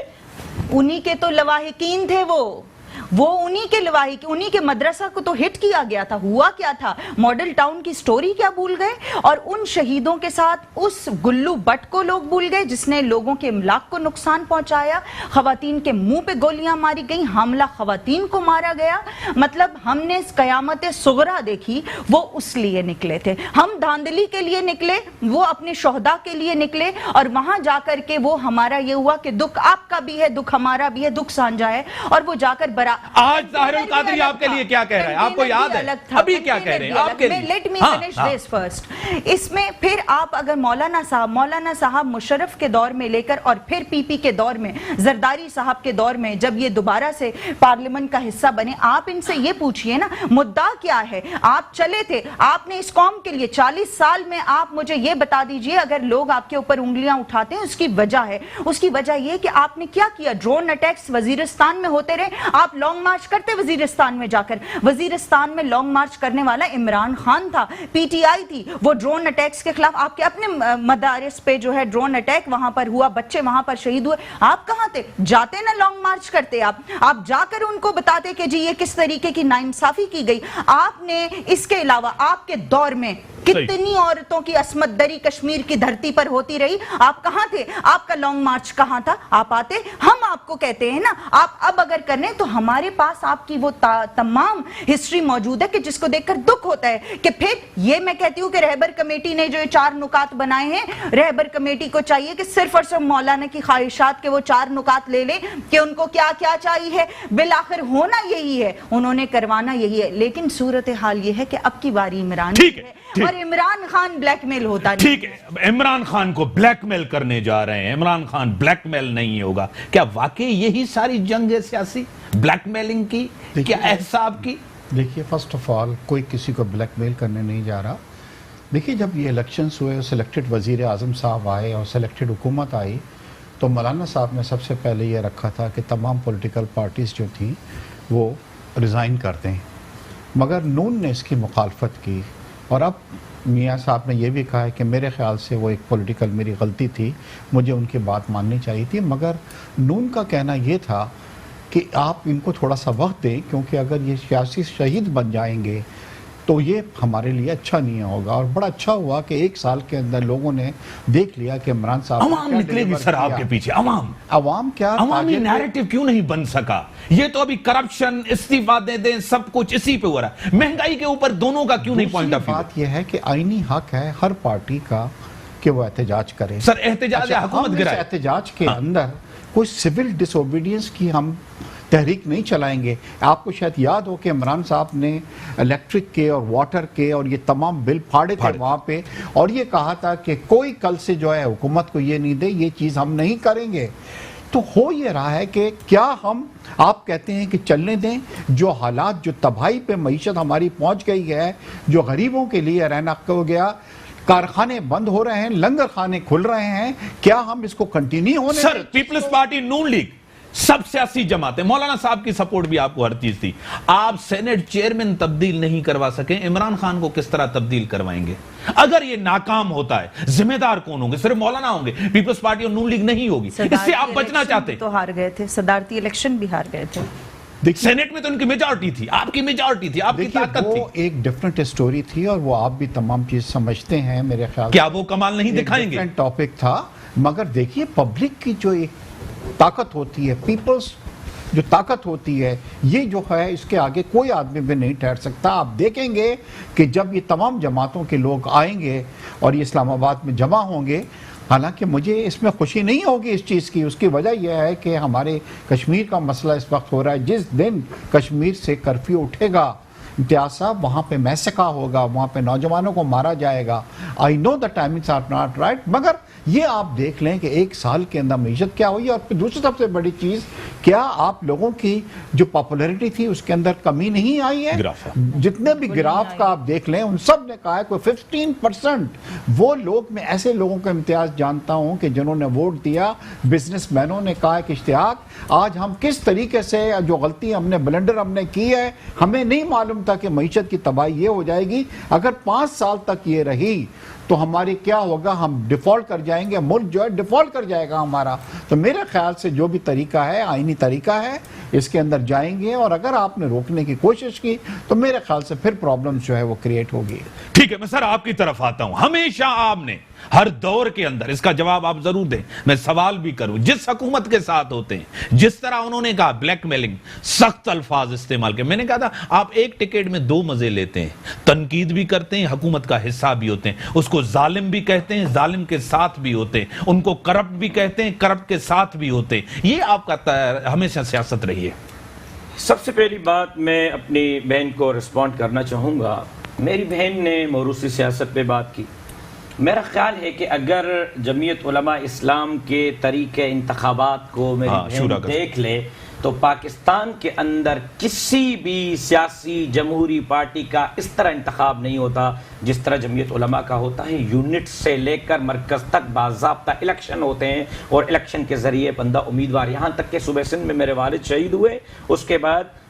انہی کے تو لواحقین تھے, وہ انہی کے لواحق, انہی کے مدرسہ کو تو ہٹ کیا گیا تھا. ہوا کیا تھا؟ ماڈل ٹاؤن کی سٹوری کیا بھول گئے؟ اور ان شہیدوں کے ساتھ اس گلو بٹ کو لوگ بھول گئے جس نے لوگوں کے املاک کو نقصان پہنچایا, خواتین کے منہ پہ گولیاں ماری گئیں, حاملہ خواتین کو مارا گیا. مطلب ہم نے قیامت صغریٰ دیکھی, وہ اس لیے نکلے تھے. ہم دھاندلی کے لیے نکلے, وہ اپنے شہداء کے لیے نکلے, اور وہاں جا کر کے وہ ہمارا یہ ہوا کہ دکھ آپ کا بھی ہے, دکھ ہمارا بھی ہے, دکھ سانجھا ہے. اور وہ جا کر آج طاہر القادری آپ کے لیے کیا کہہ رہا ہے؟ آپ کو یاد ہے ابھی کیا کہہ رہے ہیں آپ کے لیے؟ Let me finish this first. اس میں پھر آپ اگر مولانا صاحب مشرف کے دور میں لے کر اور پھر پی پی کے دور میں, زرداری صاحب کے دور میں جب یہ دوبارہ سے پارلیمنٹ کا حصہ بنے, آپ ان سے یہ پوچھئے نا مدعا کیا ہے. آپ چلے تھے, آپ نے اس قوم کے لیے 40 سال میں, آپ مجھے یہ بتا دیجئے اگر لوگ آپ کے اوپر انگلیاں اٹھاتے ہیں اس کی وجہ ہے. اس کی وجہ یہ کہ آپ نے کیا کیا؟ ڈرون اٹیکس وزیرستان میں ہوتے رہے, آپ لانگ مارچ کرتے وزیرستان میں جا کر. وزیرستان میں لانگ مارچ کرنے والا عمران خان تھا, پی ٹی آئی تھی. وہ ڈرون اٹیکس کے خلاف آپ کے اپنے مدارس پہ جو ہے ڈرون اٹیک وہاں پر ہوا, بچے وہاں پر شہید ہوئے. آپ کہاں تھے؟ جاتے نا لانگ مارچ کرتے, آپ جا کر ان کو بتاتے کہ جی یہ کس طریقے کی ناانصافی کی گئی. آپ نے اس کے علاوہ آپ کے دور میں کتنی عورتوں کی عصمت دری کشمیر کی دھرتی پر ہوتی رہی. آپ کہاں تھے؟ آپ کا لانگ مارچ کہاں تھا؟ آپ آتے, ہم آپ کو کہتے ہیں نا, آپ اب اگر کرنے تو ہمارے پاس آپ کی وہ تمام ہسٹری موجود ہے کہ جس کو دیکھ کر دکھ ہوتا ہے. کہ پھر یہ میں کہتی ہوں کہ رہبر کمیٹی نے جو 4 نکات بنائے ہیں, رہبر کمیٹی کو چاہیے کہ صرف اور صرف مولانا کی خواہشات کے وہ 4 نکات لے لیں کہ ان کو کیا کیا چاہیے. بالآخر ہونا یہی ہے, انہوں نے کروانا یہی ہے. لیکن صورتحال یہ ہے کہ اب کی باری عمران کی ہے, اور عمران خان بلیک میل ہوتا نہیں. ٹھیک ہے, عمران خان کو بلیک میل کرنے جا رہے ہیں. عمران خان بلیک میل نہیں ہوگا. کیا واقعی یہی ساری جنگ ہے سیاسی بلیک میلنگ کی, کیا احساب کی؟ دیکھیے, فرسٹ آف آل کوئی کسی کو بلیک میل کرنے نہیں جا رہا. دیکھیے, جب یہ الیکشنز ہوئے, سلیکٹڈ وزیر اعظم صاحب آئے اور سلیکٹڈ حکومت آئی, تو مولانا صاحب نے سب سے پہلے یہ رکھا تھا کہ تمام پولیٹیکل پارٹیز جو تھیں وہ ریزائن کر دیں, مگر نون نے اس کی مخالفت کی. اور اب میاں صاحب نے یہ بھی کہا ہے کہ میرے خیال سے وہ ایک پولیٹیکل میری غلطی تھی, مجھے ان کی بات ماننی چاہیے تھی. مگر نون کا کہنا یہ تھا کہ آپ ان کو تھوڑا سا وقت دیں, کیونکہ اگر یہ سیاسی شہید بن جائیں گے تو یہ ہمارے لیے اچھا نہیں ہوگا. اور بڑا اچھا ہوا کہ 1 سال کے اندر لوگوں نے دیکھ لیا کہ عمران صاحب عوام نکلے گی سر آپ کے پیچھے. عوام کیا عوامی نیریٹو کیوں نہیں بن سکا؟ یہ تو ابھی کرپشن, استعفا دے دیں, سب کچھ اسی پہ ہو رہا ہے. مہنگائی کے اوپر دونوں کا کیوں نہیں پوائنٹ آف ویو؟ بات یہ ہے کہ آئینی حق ہے ہر پارٹی کا کہ وہ احتجاج کرے. سر احتجاج حکومت گرائے. احتجاج کے اندر کوئی سول ڈس اوبیڈینس کی ہم تحریک نہیں چلائیں گے. آپ کو شاید یاد ہو کہ عمران صاحب نے الیکٹرک کے اور واٹر کے اور یہ تمام بل پھاڑے تھے وہاں پہ, اور یہ کہا تھا کہ کوئی کل سے جو ہے حکومت کو یہ نہیں دے, یہ چیز ہم نہیں کریں گے. تو ہو یہ رہا ہے کہ کیا ہم, آپ کہتے ہیں کہ چلنے دیں, جو حالات, جو تباہی پہ معیشت ہماری پہنچ گئی ہے, جو غریبوں کے لیے رہنا ہو گیا, کارخانے بند ہو رہے ہیں, لنگر خانے کھل رہے ہیں, کیا ہم اس کو کنٹینیو ہونے سر پیپلز پارٹی نون لیگ سب سیاسی جماعتیں, مولانا صاحب کی سپورٹ بھی آپ کو ہر چیز تھی, آپ سینٹ چیئرمین تبدیل نہیں کروا سکیں, عمران خان کو کس طرح تبدیل کروائیں گے؟ اگر یہ ناکام ہوتا ہے ذمہ دار کون ہوں گے؟ صرف مولانا ہوں گے, پیپلز پارٹی اور نون لیگ نہیں ہوگی. اس سے آپ بچنا چاہتے تو ہار گئے تھے, صدارتی الیکشن بھی ہار گئے تھے. سینٹ میں تو ان کی میجارٹی تھی، آپ کی میجارٹی تھی، آپ کی طاقت تھی. وہ ایک ڈیفرنٹ سٹوری تھی اور وہ آپ بھی تمام چیز سمجھتے ہیں میرے خیال. کیا وہ کمال نہیں دکھائیں گے؟ ڈیفرنٹ ٹاپک تھا، مگر دیکھیے پبلک کی جو ایک طاقت ہوتی ہے، پیپلز جو طاقت ہوتی ہے، یہ جو ہے اس کے آگے کوئی آدمی بھی نہیں ٹھہر سکتا. آپ دیکھیں گے کہ جب یہ تمام جماعتوں کے لوگ آئیں گے اور یہ اسلام آباد میں جمع ہوں گے، حالانکہ مجھے اس میں خوشی نہیں ہوگی اس چیز کی. اس کی وجہ یہ ہے کہ ہمارے کشمیر کا مسئلہ اس وقت ہو رہا ہے. جس دن کشمیر سے کرفیو اٹھے گا امتیاز صاحب، وہاں پہ میسکا ہوگا، وہاں پہ نوجوانوں کو مارا جائے گا. آئی نو دا ٹائمنگز آر ناٹ رائٹ، مگر یہ آپ دیکھ لیں کہ ایک سال کے اندر معیشت کیا ہوئی. اور پھر دوسری سب سے بڑی چیز، کیا آپ لوگوں کی جو پاپولیرٹی تھی اس کے اندر کمی نہیں آئی ہے؟ جتنے بھی گراف کا آپ دیکھ لیں ان سب نے کہا ہے کوئی 15% وہ لوگ، میں ایسے لوگوں کا امتیاز جانتا ہوں کہ جنہوں نے ووٹ دیا، بزنس مینوں نے کہا کہ اشتیاق آج ہم کس طریقے سے جو غلطی ہم نے بلنڈر ہم نے کی ہے، ہمیں نہیں معلوم تھا کہ معیشت کی تباہی یہ ہو جائے گی. اگر 5 سال تک یہ رہی تو ہماری کیا ہوگا، ہم ڈیفالٹ کر جائیں گے، ملک جو ہے ڈیفالٹ کر جائے گا ہمارا. تو میرے خیال سے جو بھی طریقہ ہے، آئینی طریقہ ہے، اس کے اندر جائیں گے. اور اگر آپ نے روکنے کی کوشش کی تو میرے خیال سے پھر پرابلم جو ہے وہ کریٹ ہوگی. ٹھیک ہے، میں سر آپ کی طرف آتا ہوں. ہمیشہ آپ نے ہر دور کے اندر، اس کا جواب آپ ضرور دیں، میں سوال بھی کروں، جس حکومت کے ساتھ ہوتے ہیں جس طرح انہوں نے کہا بلیک میلنگ، سخت الفاظ استعمال کے، میں نے کہا تھا آپ ایک ٹکٹ میں 2 مزے لیتے ہیں، تنقید بھی کرتے ہیں، حکومت کا حصہ بھی ہوتے ہیں. اس کو ظالم بھی کہتے ہیں، ظالم کے ساتھ بھی ہوتے ہیں. ان کو کرپٹ بھی کہتے ہیں، کرپٹ کے ساتھ بھی ہوتے ہیں. یہ آپ کا ہمیشہ سیاست رہی ہے. سب سے پہلی بات میں اپنی بہن کو رسپونڈ کرنا چاہوں گا. میری بہن نے موروثی سیاست پہ بات کی. میرا خیال ہے کہ اگر جمعیت علماء اسلام کے طریقے انتخابات کو میری بہن دیکھ لے تو پاکستان کے اندر کسی بھی سیاسی جمہوری پارٹی کا اس طرح انتخاب نہیں ہوتا جس طرح جمعیت علماء کا ہوتا ہے. یونٹ سے لے کر مرکز تک باضابطہ الیکشن ہوتے ہیں اور الیکشن کے ذریعے بندہ امیدوار. یہاں تک کہ صوبہ سندھ میں میرے والد شہید ہوئے، اس کے بعد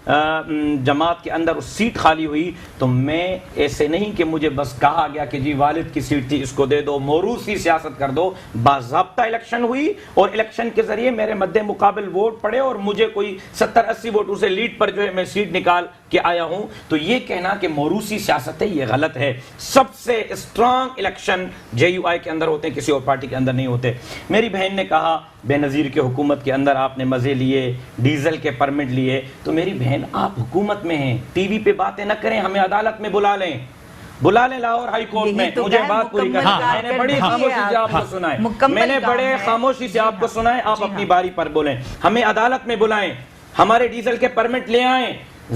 جماعت کے اندر اس سیٹ خالی ہوئی تو میں ایسے نہیں کہ مجھے بس کہا گیا کہ جی والد کی سیٹ تھی اس کو دے دو، موروثی سیاست کر دو. باضابطہ الیکشن ہوئی اور الیکشن کے ذریعے میرے مد مقابل ووٹ پڑے اور مجھے کوئی 70-80 ووٹوں سے لیڈ پر جو ہے میں سیٹ نکال کے آیا ہوں. تو یہ کہنا کہ موروثی سیاست ہے یہ غلط ہے. سب سے اسٹرانگ الیکشن JUI کے اندر ہوتے ہیں، کسی اور پارٹی کے اندر نہیں ہوتے. میری بہن نے کہا بے نظیر کے حکومت کے اندر آپ نے مزے لیے، ڈیزل کے پرمٹ لیے. تو میری بہن آپ حکومت میں ہیں، ٹی وی پہ باتیں نہ کریں، ہمیں عدالت میں بلا لیں لاہور ہائی کورٹ میں. مجھے بات پوری کرنا ہے. میں نے بڑی خاموشی سے آپ کو سنا ہے، میں نے بڑے خاموشی سے آپ کو سنا ہے. آپ اپنی باری پر بولیں. ہمیں عدالت میں بلائیں، ہمارے ڈیزل کے پرمٹ لے آئیں.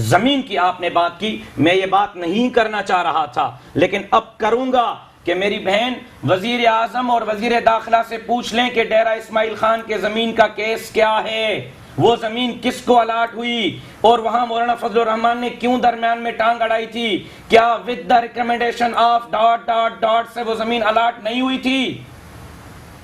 زمین کی آپ نے بات کی، میں یہ بات نہیں کرنا چاہ رہا تھا لیکن اب کروں گا کہ میری بہن وزیر اعظم اور وزیر داخلہ سے پوچھ لیں کہ ڈیرہ اسماعیل خان کے زمین کا کیس کیا ہے، وہ زمین کس کو الاٹ ہوئی اور وہاں مولانا فضل الرحمان نے کیوں درمیان میں ٹانگ اڑائی تھی. کیا ود دا ریکمنڈیشن آف ... سے وہ زمین الاٹ نہیں ہوئی تھی؟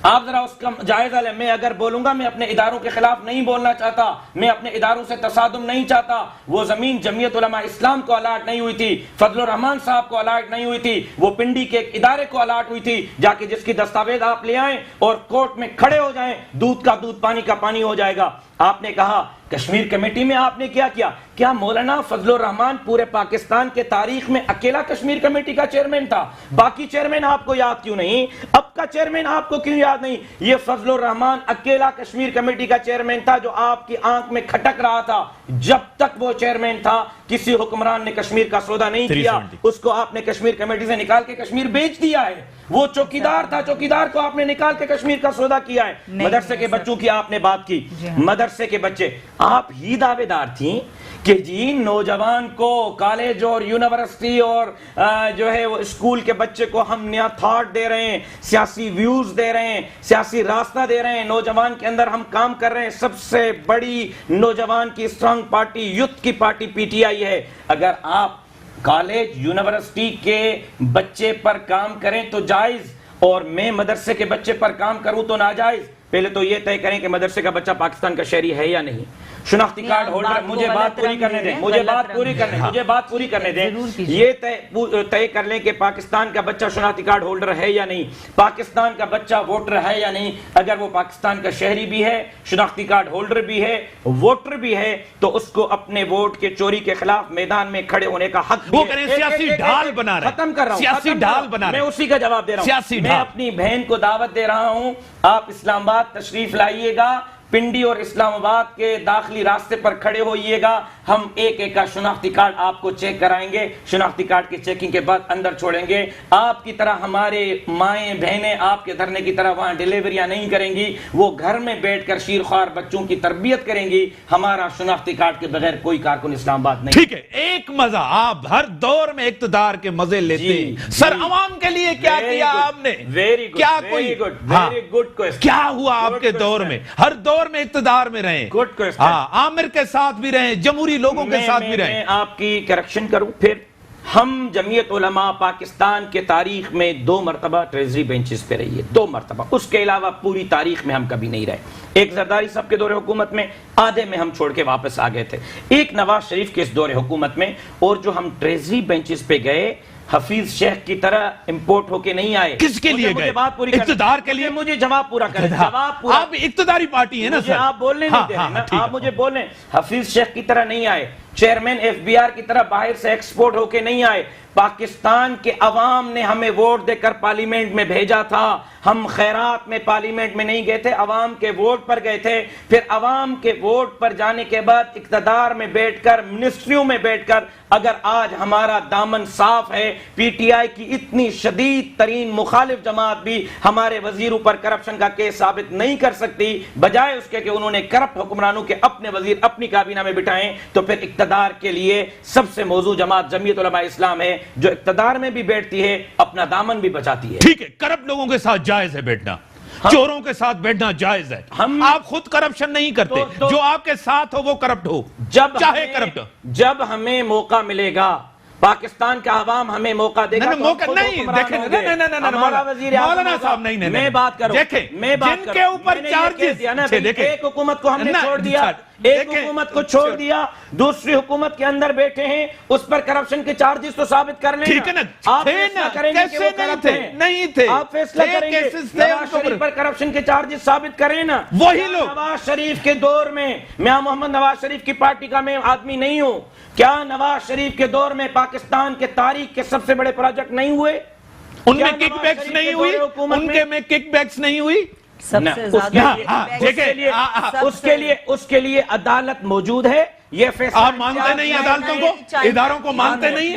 آپ ذرا اس کا جائزہ لیں. میں اگر بولوں گا، میں اپنے اداروں کے خلاف نہیں بولنا چاہتا، میں اپنے اداروں سے تصادم نہیں چاہتا. وہ زمین جمعیت علماء اسلام کو الاٹ نہیں ہوئی تھی، فضل الرحمان صاحب کو الاٹ نہیں ہوئی تھی، وہ پنڈی کے ایک ادارے کو الاٹ ہوئی تھی. جا کے جس کی دستاویز آپ لے آئیں اور کورٹ میں کھڑے ہو جائیں، دودھ کا دودھ پانی کا پانی ہو جائے گا. آپ نے کہا کشمیر کمیٹی میں آپ نے کیا مولانا فضل الرحمان پورے پاکستان کے تاریخ میں اکیلا کشمیر کمیٹی کا چیئرمین تھا؟ باقی چیئرمین آپ کو یاد کیوں نہیں؟ اب کا چیئرمین آپ کو کیوں یاد نہیں؟ یہ فضل الرحمان اکیلا کشمیر کمیٹی کا چیئرمین تھا جو آپ کی آنکھ میں کھٹک رہا تھا. جب تک وہ چیئرمین تھا کسی حکمران نے کشمیر کا سودا نہیں کیا. اس کو آپ نے کشمیر کمیٹی سے نکال کے کشمیر بیچ دیا ہے. وہ چوکیدار تھا، چوکیدار کو آپ نے نکال کے کشمیر کا سودا کیا ہے. مدرسے کے بچوں کی آپ نے بات کی، مدرسے کے بچے آپ ہی دعوے دار تھیں کہ جی نوجوان کو کالج اور یونیورسٹی اور جو ہے وہ اسکول کے بچے کو ہم نیا تھاٹ دے رہے ہیں، سیاسی ویوز دے رہے ہیں، سیاسی راستہ دے رہے ہیں، نوجوان کے اندر ہم کام کر رہے ہیں. سب سے بڑی نوجوان کی اسٹرانگ پارٹی، یوتھ کی پارٹی PTI ہے. اگر آپ کالج یونیورسٹی کے بچے پر کام کریں تو جائز اور میں مدرسے کے بچے پر کام کروں تو ناجائز. پہلے تو یہ طے کریں کہ مدرسے کا بچہ پاکستان کا شہری ہے یا نہیں. شناختی نہیں، کارڈ آپ ہولڈر، بات کو مجھے بات غلط پوری رنگ کرنے دے دیں، رہے ہیں، مجھے غلط بات رنگ پوری دے کرنے رہے دیں، ہیں۔ مجھے بات پوری کرنے دیں۔ ضرور کیجیے۔ یہ طے کر لیں کہ پاکستان کا بچہ شناختی کارڈ ہولڈر ہے یا نہیں، پاکستان کا بچہ ووٹر ہے یا نہیں۔ اگر وہ پاکستان کا شہری بھی ہے، شناختی کارڈ ہولڈر بھی ہے، ووٹر بھی ہے، تو اس کو اپنے ووٹ کے چوری کے خلاف میدان میں کھڑے ہونے کا حق بھی وہ ہے۔ کہہ رہے ہیں سیاسی ڈھال بنا رہے ہیں، ختم کر رہا ہوں، سیاسی ختم کر رہا ڈھال ہوں۔ بنا رہے ہیں، میں اسی کا جواب دے رہا ہوں۔ سیاسی میں ڈھال۔ اپنی بہن کو دعوت دے رہا ہوں، آپ اسلام آباد تشریف لائیے گا، پنڈی اور اسلام آباد کے داخلی راستے پر کھڑے ہوئیے گا، ہم ایک ایک کا شناختی کارڈ آپ کو چیک کرائیں گے، شناختی کارڈ کی چیکنگ کے بعد اندر چھوڑیں گے۔ آپ کی طرح ہمارے مائیں بہنیں آپ کے دھرنے کی طرح وہاں ڈیلیوریاں نہیں کریں گی، وہ گھر میں بیٹھ کر شیرخوار بچوں کی تربیت کریں گی۔ ہمارا شناختی کارڈ کے بغیر کوئی کارکن اسلام آباد نہیں۔ ٹھیک ہے، ایک مزہ، آپ ہر دور میں اقتدار کے مزے لیتے ہیں، سر عوام کے لیے کیا کیا آپ نے؟ ویری گڈ، کیا ویری کوئی گڈ، ویری گڈ کوسچن۔ کیا ہوا آپ کے دور میں؟ ہر دور میں اقتدار میں رہے، Good question۔ ہاں، عامر کے ساتھ بھی رہے، جمہوری لوگوں کے ساتھ بھی رہے۔ میں آپ کی کریکشن کروں پھر، ہم جمعیت علماء پاکستان کے تاریخ میں 2 مرتبہ ٹریزری بینچز پہ رہی ہے، 2 مرتبہ، اس کے علاوہ پوری تاریخ میں ہم کبھی نہیں رہے۔ ایک زرداری صاحب کے دور حکومت میں، آدھے میں ہم چھوڑ کے واپس آ گئے تھے، ایک نواز شریف کے اس دور حکومت میں، اور جو ہم ٹریزری بینچز پہ گئے حفیظ شیخ کی طرح امپورٹ ہو کے نہیں آئے۔ کس کے لیے گئے؟ بات پوری کریں، اقتدار کے لیے؟ مجھے جواب پورا کریں، جواب پورا۔ آپ اقتداری پارٹی ہے نا مجھے سر، آپ بولنے نہیں دے رہے نا، آپ مجھے بولیں۔ حفیظ شیخ کی طرح نہیں آئے، چیئرمین ایف بی آر کی طرح باہر سے ایکسپورٹ ہو کے نہیں آئے، پاکستان کے عوام نے ہمیں ووٹ دے کر پارلیمنٹ میں بھیجا تھا، ہم خیرات میں پارلیمنٹ میں نہیں گئے تھے، عوام کے ووٹ پر گئے تھے، پھر عوام کے ووٹ پر جانے کے بعد اقتدار میں بیٹھ کر، منسٹریوں میں بیٹھ کر، اگر آج ہمارا دامن صاف ہے، پی ٹی آئی کی اتنی شدید ترین مخالف جماعت بھی ہمارے وزیروں پر کرپشن کا کیس ثابت نہیں کر سکتی، بجائے اس کے کہ انہوں نے کرپٹ حکمرانوں کے اپنے وزیر اپنی کابینہ میں بٹھائیں، تو پھر اقتدار کے لیے سب سے موزوں جماعت جمعیت علماء اسلام ہے، جو اقتدار میں بھی بیٹھتی ہے، اپنا دامن بھی بچاتی ہے۔ ٹھیک ہے، کرپٹ لوگوں کے ساتھ جائز ہے بیٹھنا، چوروں کے ساتھ بیٹھنا جائز ہے، آپ خود کرپشن نہیں کرتے، جو آپ کے ساتھ ہو وہ کرپٹ ہو، چاہے کرپٹ۔ جب ہمیں موقع ملے گا، پاکستان کا عوام ہمیں موقع دے گا، موقع نہیں، دیکھیں، مولانا صاحب نہیں، میں بات کروں، دیکھیں، جن کے اوپر چارجز، ایک حکومت کو ہم نے چھوڑ دیا، ایک حکومت کو چھوڑ دیا، دوسری حکومت کے اندر بیٹھے ہیں، اس پر کرپشن کے چارجز تو ثابت کر لیں، ٹھیک ہے نا، آپ فیصلہ کریں گے کہ وہ کرپٹ ہیں، نہیں تھے، آپ فیصلہ کریں گے، نواز شریف پر کرپشن کے چارجز ثابت کریں نا، وہی لوگ۔ نواز شریف کے دور میں، میں محمد نواز شریف کی پارٹی کا میں آدمی نہیں ہوں، کیا نواز شریف کے دور میں پاکستان کے تاریخ کے سب سے بڑے پروجیکٹ نہیں ہوئے؟ ان میں کک بیکس نہیں ہوئی، ان کے میں کک بیکس نہیں ہوئی، سب سے زیادہ اس کے لیے عدالت موجود ہے، یہ فیصلہ آپ مانتے نہیں عدالتوں کو، اداروں کو مانتے نہیں،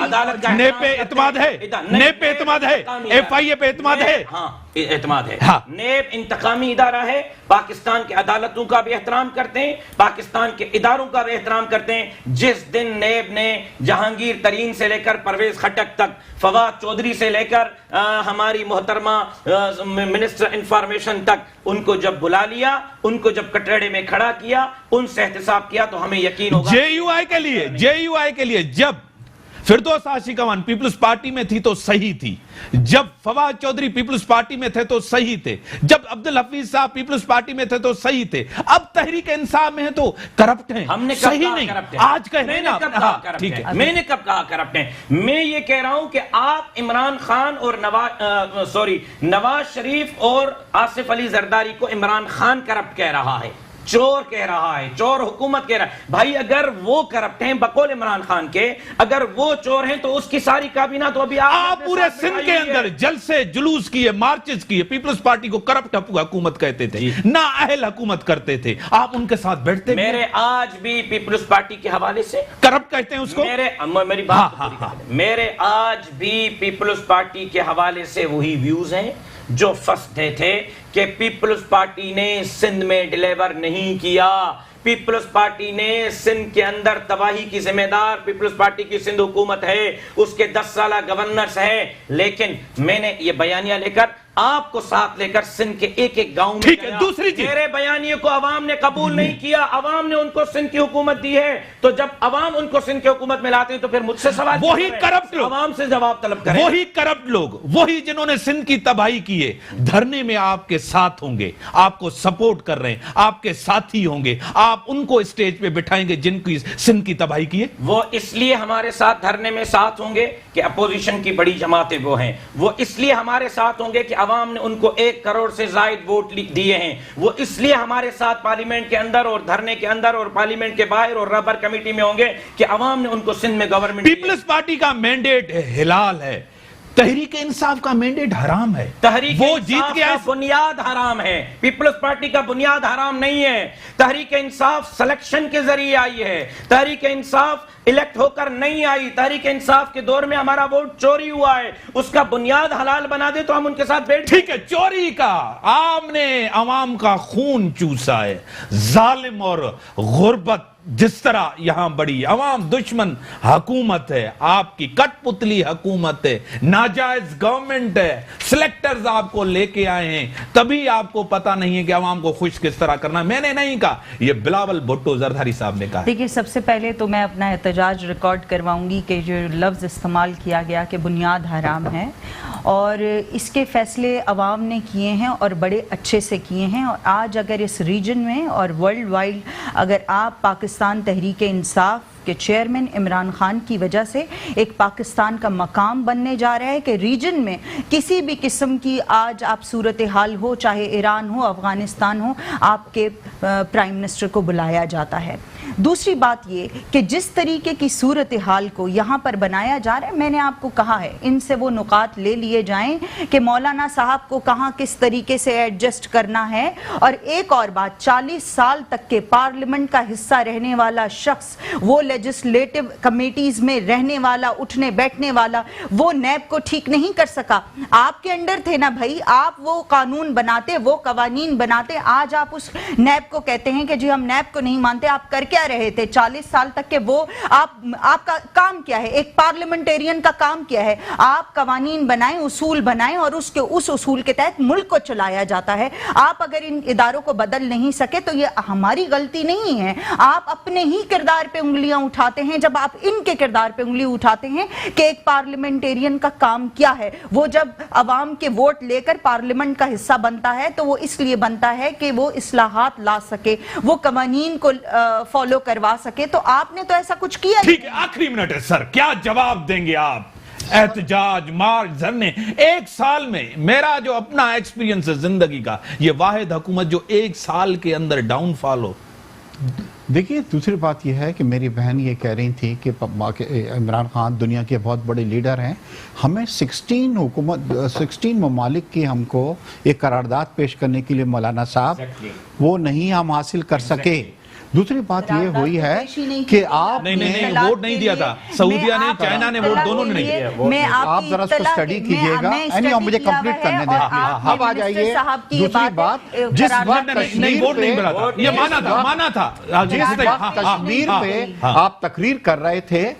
نیب پہ اعتماد ہے، نیب پہ اعتماد ہے، ایف آئی اے پہ اعتماد ہے، ہاں اعتماد ہے، نیب انتقامی ادارہ ہے، پاکستان کے عدالتوں کا بھی احترام کرتے ہیں، پاکستان کے اداروں کا بھی احترام کرتے ہیں۔ جس دن نیب نے جہانگیر ترین سے لے کر پرویز خٹک تک، فواد چودھری سے لے کر ہماری محترمہ منسٹر انفارمیشن تک، ان کو جب بلا لیا، ان کو جب کٹڑے میں کھڑا کیا، ان سے احتساب کیا، تو ہمیں یقین ہوگا۔ جے یو آئی کے لیے جب فردوس عاشقوان پیپلز پارٹی میں تھی تو صحیح تھی، جب فواد چودھری پیپلز پارٹی میں تھے تو صحیح تھے، جب عبدالحفیظ صاحب پیپلز پارٹی میں تھے تو صحیح تھے، اب تحریک انصاف میں ہیں تو کرپٹ ہیں، ہم نے صحیح نہیں، آج کہہ رہے ہیں نا، میں نے کب کہا کرپٹ ہیں؟ میں یہ کہہ رہا ہوں کہ آپ عمران خان اور نواز شریف اور آصف علی زرداری کو عمران خان کرپٹ کہہ رہا ہے، چور کہہ رہا ہے، چور حکومت کہہ رہا ہے۔ بھائی اگر وہ کرپٹ ہیں بقول عمران خان کے، اگر وہ چور ہیں تو اس کی ساری کابینہ تو ابھی آپ پورے سندھ کے اندر جلسے جلوس کیے، مارچز کیے، پیپلز پارٹی کو کرپٹ حکومت کہتے تھے، نا اہل حکومت کرتے تھے، آپ ان کے ساتھ بیٹھتے ہیں؟ میرے آج بھی پیپلز پارٹی کے حوالے سے کرپٹ کہتے ہیں اس کو، میری بات میرے آج بھی پیپلز پارٹی کے حوالے سے وہی ویوز ہیں جو فرسٹ ڈے تھے کہ پیپلز پارٹی نے سندھ میں ڈیلیور نہیں کیا، پیپلز پارٹی نے سندھ کے اندر تباہی کی ذمہ دار پیپلز پارٹی کی سندھ حکومت ہے، اس کے 10 سالہ گورنرز ہے، لیکن میں نے یہ بیانیہ لے کر آپ کو ساتھ لے کر سندھ کے ایک ایک گاؤں میں ٹھیک ہے، گیا. دوسری چیز. میرے بیانیے کو عوام نے قبول نہیں کیا, عوام نے ان کو سندھ کی حکومت دی ہے, تو جب عوام ان کو سندھ کی حکومت میں لاتے ہیں تو پھر مجھ سے سوال وہی کر رہے ہیں. کرپٹ لوگ, عوام سے جواب طلب کریں. وہی کرپٹ لوگ, وہی جنہوں نے سندھ کی تباہی کی ہے, دھرنے میں آپ کے ساتھ ہوں گے, آپ کو سپورٹ کر رہے ہیں, آپ کے ساتھی ہوں گے, آپ ان کو اسٹیج پہ بٹھائیں گے جن کی سندھ کی تباہی کی ہے. وہ اس لیے ہمارے ساتھ دھرنے میں ساتھ ہوں گے کہ اپوزیشن کی بڑی جماعتیں وہ ہیں. وہ اس لیے ہمارے ساتھ ہوں گے کہ عوام نے ان کو 1 کروڑ سے زائد ووٹ دیے ہیں. وہ اس لیے ہمارے ساتھ پارلیمنٹ کے اندر اور دھرنے کے اندر اور پارلیمنٹ کے باہر اور ربر کمیٹی میں ہوں گے کہ عوام نے ان کو سندھ میں گورنمنٹ. پیپلز پارٹی کا مینڈیٹ حلال ہے, تحریک انصاف کا مینڈیٹ حرام ہے. تحریک وہ انصاف جیت گیا, کا بنیاد حرام ہے. پیپلز پارٹی کا بنیاد حرام نہیں ہے. تحریک انصاف سلیکشن کے ذریعے آئی ہے. تحریک انصاف الیکٹ ہو کر نہیں آئی. تحریک انصاف کے دور میں ہمارا ووٹ چوری ہوا ہے. اس کا بنیاد حلال بنا دے تو ہم ان کے ساتھ بیٹھ. ٹھیک ہے, چوری کا, آپ نے عوام کا خون چوسا ہے. ظالم اور غربت جس طرح یہاں بڑی, عوام دشمن حکومت ہے, آپ کی کٹ پتلی حکومت ہے, ناجائز گورنمنٹ ہے, سلیکٹرز آپ کو لے کے آئے ہیں, تبھی آپ کو پتا نہیں ہے کہ عوام کو خوش کس طرح کرنا. میں نے نہیں کہا, یہ بلاول بھٹو زرداری صاحب نے کہا. دیکھیے, سب سے پہلے تو میں اپنا احتجاج ریکارڈ کرواؤں گی کہ جو لفظ استعمال کیا گیا کہ بنیاد حرام ہے, اور اس کے فیصلے عوام نے کیے ہیں اور بڑے اچھے سے کیے ہیں. اور آج اگر اس ریجن میں اور ورلڈ وائڈ اگر آپ پاکستان تحریک انصاف کہ چیئرمین عمران خان کی وجہ سے ایک پاکستان کا مقام بننے جا رہا ہے کہ ریجن میں کسی بھی قسم کی آج آپ صورتحال ہو, چاہے ایران ہو, افغانستان ہو, آپ کے پرائم منسٹر کو بلایا جاتا ہے. دوسری بات یہ کہ جس طریقے کی صورتحال کو یہاں پر بنایا جا رہا ہے, میں نے آپ کو کہا ہے ان سے وہ نکات لے لیے جائیں کہ مولانا صاحب کو کہاں کس طریقے سے ایڈجسٹ کرنا ہے. اور ایک اور بات, 40 سال تک کے پارلیمنٹ کا حصہ رہنے والا شخص, وہ لیجسلیٹو کمیٹیز میں رہنے والا, اٹھنے بیٹھنے والا, وہ نیب کو ٹھیک نہیں کر سکا. آپ کے انڈر تھے نا بھائی, آپ وہ قانون بناتے, وہ قوانین بناتے. آج آپ اس نیب کو کہتے ہیں کہ جی ہم نیب کو نہیں مانتے. آپ کر کیا رہے تھے 40 سال تک؟ کہ وہ آپ کا کام کیا ہے, ایک پارلیمنٹیرین کا کام کیا ہے؟ آپ قوانین بنائیں, اصول بنائیں, اور اس اصول کے تحت ملک کو چلایا جاتا ہے. آپ اگر ان اداروں کو بدل نہیں سکے تو یہ ہماری غلطی نہیں ہے. آپ اپنے ہی کردار پہ انگلیاں اٹھاتے ہیں جب آپ ان کے کردار پہ انگلی اٹھاتے ہیں کہ ایک پارلیمنٹیرین کا کام کیا ہے. وہ جب عوام کے ووٹ لے کر پارلیمنٹ کا حصہ بنتا ہے تو وہ اس لیے بنتا ہے کہ وہ اصلاحات لا سکے, وہ قوانین کو فالو کروا سکے. تو آپ نے تو ایسا کچھ کیا. ٹھیک ہے, آخری منٹ ہے سر, کیا جواب دیں گے آپ؟ احتجاج, مارچ, دھرنے, 1 سال میں میرا جو اپنا ایکسپیرینس ہے زندگی کا, یہ واحد حکومت جو 1 سال کے اندر ڈاؤن فال ہو. دیکھیے, دوسری بات یہ ہے کہ میری بہن یہ کہہ رہی تھی کہ عمران خان دنیا کے بہت بڑے لیڈر ہیں, ہمیں 16 ممالک کی ہم کو ایک قرارداد پیش کرنے کے لیے مولانا صاحب وہ نہیں ہم حاصل کر سکے. دوسری بات یہ ہوئی ہے کہ آپ نہیں ووٹ نہیں دیا تھا, سعودیہ نے, چائنا نے, ووٹ دونوں نے نہیں دیا. آپ ذرا اس کو اسٹڈی کیجئے گا, مجھے کمپلیٹ کرنے دیں. اب آ جائیے دوسری بات, جس وقت یہ مانا تھا کشمیر پہ آپ تقریر کر رہے تھے,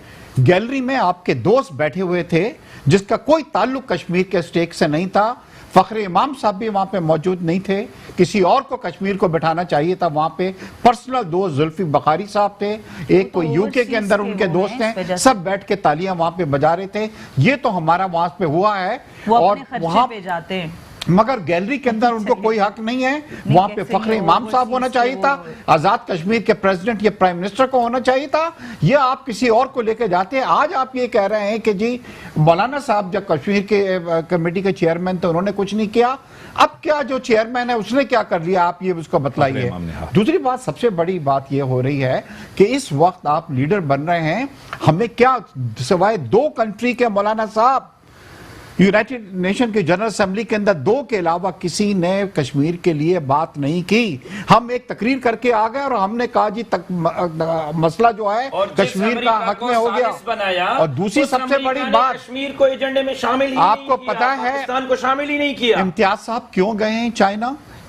گیلری میں آپ کے دوست بیٹھے ہوئے تھے جس کا کوئی تعلق کشمیر کے اسٹیک سے نہیں تھا. فخر امام صاحب بھی وہاں پہ موجود نہیں تھے, کسی اور کو کشمیر کو بٹھانا چاہیے تھا. وہاں پہ پرسنل دوست زلفی بخاری صاحب تھے, ایک کوئی یو کے اندر ان کے دوست ہیں, سب بیٹھ کے تالیاں وہاں پہ بجا رہے تھے. یہ تو ہمارا وہاں پہ ہوا ہے, اور وہاں پہ جاتے ہیں, مگر گیلری کے اندر ان کو کوئی حق نہیں ہے. وہاں پہ فخر امام صاحب ہونا چاہیے تھا, آزاد کشمیر کے پریزیڈنٹ یا پرائم منسٹر کو ہونا چاہیے تھا. یہ آپ کسی اور کو لے کے جاتے ہیں. آج آپ یہ کہہ رہے ہیں کہ جی مولانا صاحب جب کشمیر کے کمیٹی کے چیئرمین تو انہوں نے کچھ نہیں کیا. اب کیا جو چیئرمین ہے اس نے کیا کر لیا, آپ یہ اس کو بتلائیے. دوسری بات, سب سے بڑی بات یہ ہو رہی ہے کہ اس وقت آپ لیڈر بن رہے ہیں, ہمیں کیا سوائے 2 کنٹری کے مولانا صاحب, یونائٹڈ نیشن کی جنرل اسمبلی کے اندر 2 کے علاوہ کسی نے کشمیر کے لیے بات نہیں کی. ہم ایک تقریر کر کے آ گئے اور ہم نے کہا جی مسئلہ جو ہے کشمیر کا حق میں ہو گیا. اور دوسری سب سے بڑی بات, کشمیر کو ایجنڈے میں شامل ہی آپ کو پتا ہے پاکستان کو شامل ہی نہیں کیا. امتیاز صاحب کیوں گئے ہیں چائنا؟